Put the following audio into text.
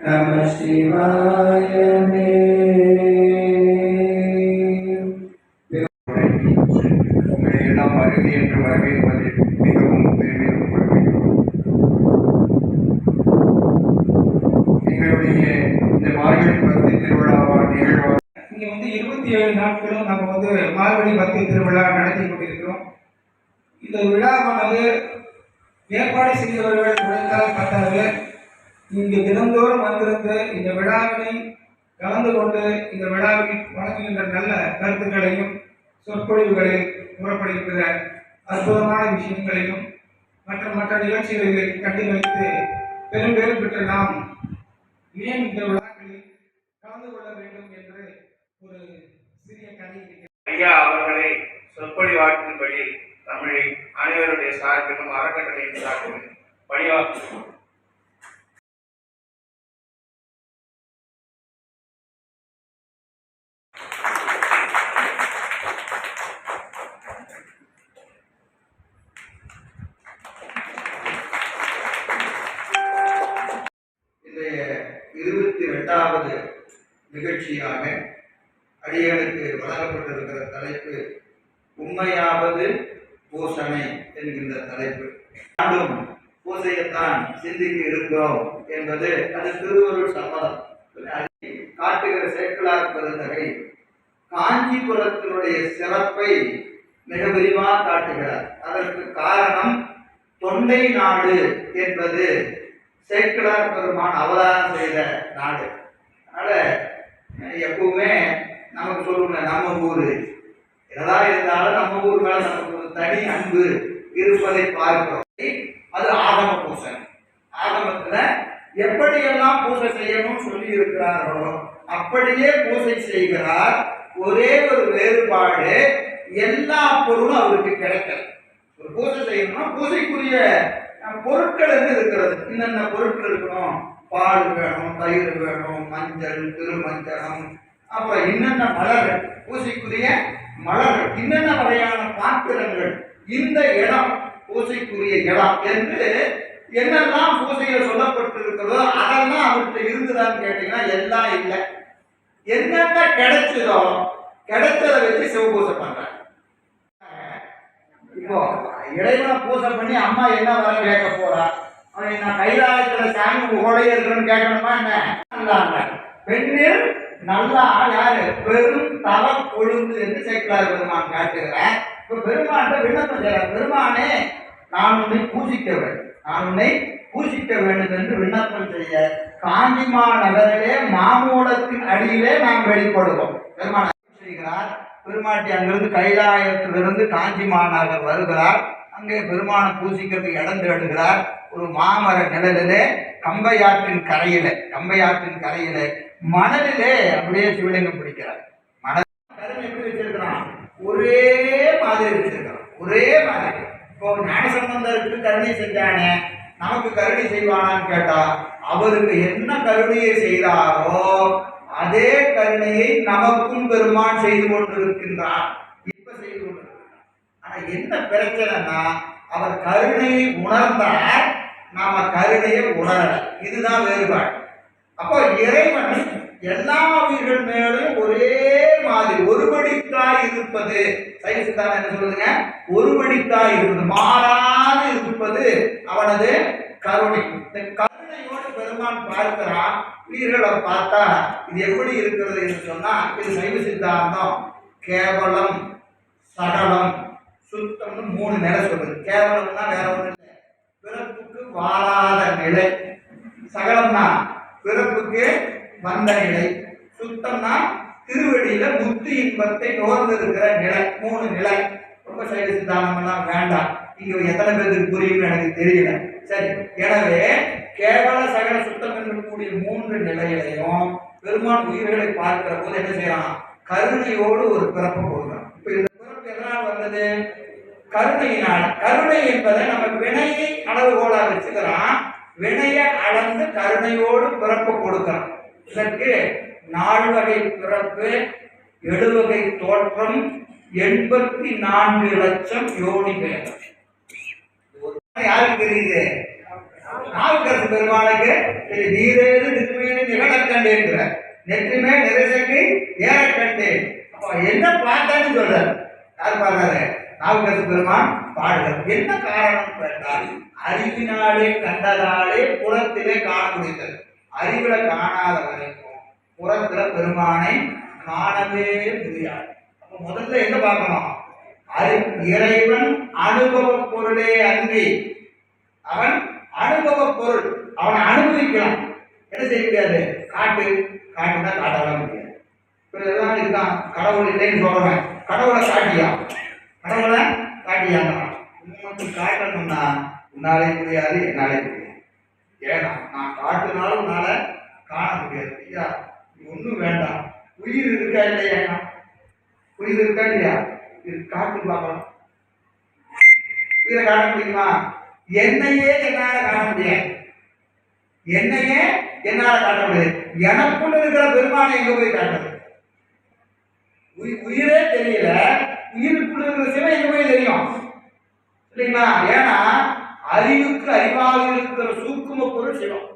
நம சிவாயமே. உங்களை எல்லாம் வருகை என்று வரவேற்பதில் மிகவும் பெருமிதம் கொள்கிறோம். எங்களுடைய இந்த மார்கழி பக்தி திருவிழாவா நிகழ்வா இங்க 27 நாட்களும் நம்ம மார்கழி பக்தி திருவிழா நடத்தி கொண்டிருக்கிறோம். இந்த விழாவானது ஏற்பாடு செய்தவர்கள் உழைத்தால் பத்தாது, இங்கு தினந்தோறும் வந்திருந்து இந்த விழாவினை கலந்து கொண்டு இந்த விழாவில் வழங்குகின்ற நல்ல கருத்துக்களையும் சொற்பொழிவுகளில் கூறப்படுகின்ற அற்புதமான விஷயங்களையும் மற்ற நிகழ்ச்சிகளில் கண்டுகளித்து பெரும் பெரும் பெற்ற நாம் ஏன் இந்த விழாக்களில் கலந்து கொள்ள வேண்டும் என்று ஒரு சிறிய கதை ஐயா அவர்களை சொற்பொழிவாற்றின்படி தமிழை அனைவருடைய சார்பிலும் அறக்கட்டளையின் சார்பிலும் பணியாற்றும். இந்த 22வது நிகழ்ச்சியாக அடியனுக்கு வழங்கப்பட்டிருக்கிற தலைப்பு உண்மையாவது பூசனை என்கின்ற தலைப்பு. நாடும் பூசையத்தான் சிந்திக்க இருக்கிறோம் என்பது அது திருவருள் சம்மதம். காட்டுகிற சேக்கிழார் பெருந்தகை காஞ்சிபுரத்தினுடைய சிறப்பை மிக விரிவாக காட்டுகிறார். அதற்கு காரணம் தொண்டை நாடு என்பது சேக்கிழார் பெருமான் அவதாரம் செய்த நாடு. அதனால எப்பவுமே நமக்கு சொல்லுங்க, நம்ம ஊர் எதா இருந்தாலும் நம்ம ஊர் மேல நமக்கு ஒரு தனி அன்பு இருப்பதை பார்க்கிறோம். அது ஆகம பூசை. ஆகமத்துல எப்படியெல்லாம் பூசை செய்யணும்னு சொல்லி இருக்கிறார்களோ அப்படியே பூசை செய்கிறார். ஒரே ஒரு வேறுபாடு, எல்லா பொருளும் அவருக்கு கிடைக்கல. ஒரு பூசை செய்யணும்னா பூசைக்குரிய பொருட்கள் என்ன இருக்கிறது, என்னென்ன பொருட்கள் இருக்கணும், பால் வேணும், தயிர் வேணும், மஞ்சள், திருமஞ்சனம், அப்புறம் என்னென்ன மலர்கள், பூசைக்குரிய மலர்கள், என்னென்ன வகையான பாத்திரங்கள், இந்த இடம் பூசைக்குரிய இடம் என்று என்னெல்லாம் பூசையில் சொல்லப்பட்டிருக்கிறதோ அதெல்லாம் அவர்கிட்ட இருந்துதான்னு கேட்டீங்கன்னா எல்லாம் இல்லை. என்னென்ன கிடைச்சதோ கிடைச்சதை வச்சு சிவபூசை பண்றாங்க. இப்போ இறைவனை பூசை பண்ணி அம்மா என்ன வர கேட்க போறா, நான் கைலாயத்துல சாமி உடைய இருக்குன்னு கேட்கணுமா என்ன? பெண்ணில் நல்லா யாரு பெரும் தவ கொழுந்து என்று சேக்கிழார் பெருமான் காட்டுகிறேன். இப்ப பெருமான் விண்ணப்பம் செய்யற, பெருமானே நான் உன்னை பூசிக்க வேண்டும், நான் உன்னை பூசிக்க வேண்டும் என்று விண்ணப்பம் செய்ய காஞ்சிமா நகரிலே மாமூலத்தின் அடியிலே நாம் வெளிப்படுவோம். பெருமான் செய்கிறார். பெருமாட்டி அங்கிருந்து கைலாயத்திலிருந்து காஞ்சி மாநகர் வருகிறார். அங்கே பெருமானை பூசிக்கிறதுக்கு இடம் தேடுகிறார். ஒரு மாமர நிழலிலே கம்பையாற்றின் கரையிலே மணலிலே அப்படியே சிவலிங்கம் பிடிக்கிறார். மணல் கருணை எப்படி வச்சிருக்கிறான், ஒரே மாதிரி வச்சிருக்கிறான், ஒரே மாதிரி. இப்போ ஞானசம்பந்தருக்கு கருணை செஞ்சானே, நமக்கு கருணை செய்வானான்னு கேட்டா அவருக்கு என்ன கருணையை செய்தாரோ அதே கருணையை நமக்கும் பெருமான் செய்து கொண்டிருக்கின்றார், இப்ப செய்து கொண்டிருக்கிறார். ஆனா என்ன பிரச்சனைனா அவர் கருணையை உணர்ந்தார், நாம கருணையை உணரல. இதுதான் வேறுபாடு. அப்போ இறைவன் எல்லா உயிர்கள் மேலும் ஒரே மாதிரி ஒருபடித்தாய் இருப்பது, சைவ சித்தாந்தம் என்ன சொல்லுதுங்க, ஒருபடித்தாய் இருப்பது, மாறாது இருப்பது அவனது கருணை. இந்த கருணையோடு பெருமான் பார்க்கிறான். உயிர்களை பார்த்தா இது எப்படி இருக்கிறது என்று சொன்னா, இது சைவ சித்தாந்தம் கேவலம், சகலம், சுத்தம்னு 3 நிலை சொல்லுது. கேவலம்னா வேற ஒண்ணு இல்லை, பிறப்புக்கு வாழாத நிலை. சகலம்னா பிறப்புக்கு வந்த நிலை. சுத்தம்னா திருவடியில முத்து இன்பத்தை நோர்ந்து இருக்கிற நிலை. 3 நிலை. ரொம்ப சைவ சித்தாந்தம் எல்லாம் வேண்டாம், இங்க எத்தனை பேருக்கு புரியும் எனக்கு தெரியல. சரி, எனவே கேவல சகல சுத்தம் இருக்கக்கூடிய 3 நிலைகளையும் பெருமான் உயிர்களை பார்க்கிற போது என்ன செய்யறான், கருணையோடு ஒரு பிறப்பு கொடுக்கிறான். இப்ப இந்த பிறப்பு எதனால் வந்தது, கருணையினால். கருணை என்பதை நம்ம வினையை அளவுகோலா வச்சுக்கிறோம். வினையை அளந்து கருணையோடு பிறப்பு கொடுக்கிறோம். இதற்கு 4 வகை பிறப்பு, 7 வகை தோற்றம், 84 லட்சம் யோனி பேர். யாருக்கு தெரியுது? நாவுக்கரசு பெருமானுக்கு நீரேறு நெற்றிமேனி நிகழக்கண்டேன், நெற்றிமே நிறைசங்கை ஏறக்கண்டேன். அப்ப என்ன பார்த்தான்னு சொல்றாரு. யார் பார்த்தாரு? நாவுக்கரசு பெருமான் பாடுகிறார். என்ன காரணம் கேட்டால், அறிவினாலே கண்டதாலே புறத்திலே காண முடிந்தது. அறிவுல காணாத வரைக்கும் புறத்துல பெருமானை காணவே முடியாது. அப்ப முதல்ல என்ன பார்க்கணும்? இறைவன் அனுபவ பொருளே அன்றி, அவன் அனுபவ பொருள், அவனை அனுபவிக்கலாம். என்ன செய்ய முடியாது? காட்டுனா காட்டலாம் முடியாது. இதெல்லாம் இதுதான் கடவுள் இல்லைன்னு சொல்றேன். கடவுளை காட்டியாங்க உனக்கு காட்டணும்னா உன்னாலே முடியாது, என்னாலே முடியாது. ஏன்னா நான் காட்டுனாலும் உன்னால காண முடியாது. ஐயா ஒன்றும் வேண்டாம். உயிர் இருக்கா இல்லையா? உயிர் இருக்கா இல்லையா? இது காட்டு பார்க்கலாம். உயிரை காட்ட முடியுமா? என்னையே என்னால காண முடியாது. என்னையே என்னால காட்ட முடியாது. எனக்குள்ள இருக்கிற பெருமானை எங்க போய் காட்டுறது? உயிரே தெரியல, உயிருக்குள்ள இருக்கிற சிவன் எங்க போய் தெரியும்? இல்லைங்களா? ஏன்னா அறிவுக்கு அறிவாக இருக்கிற சூக்கும பொருள் சிவம்.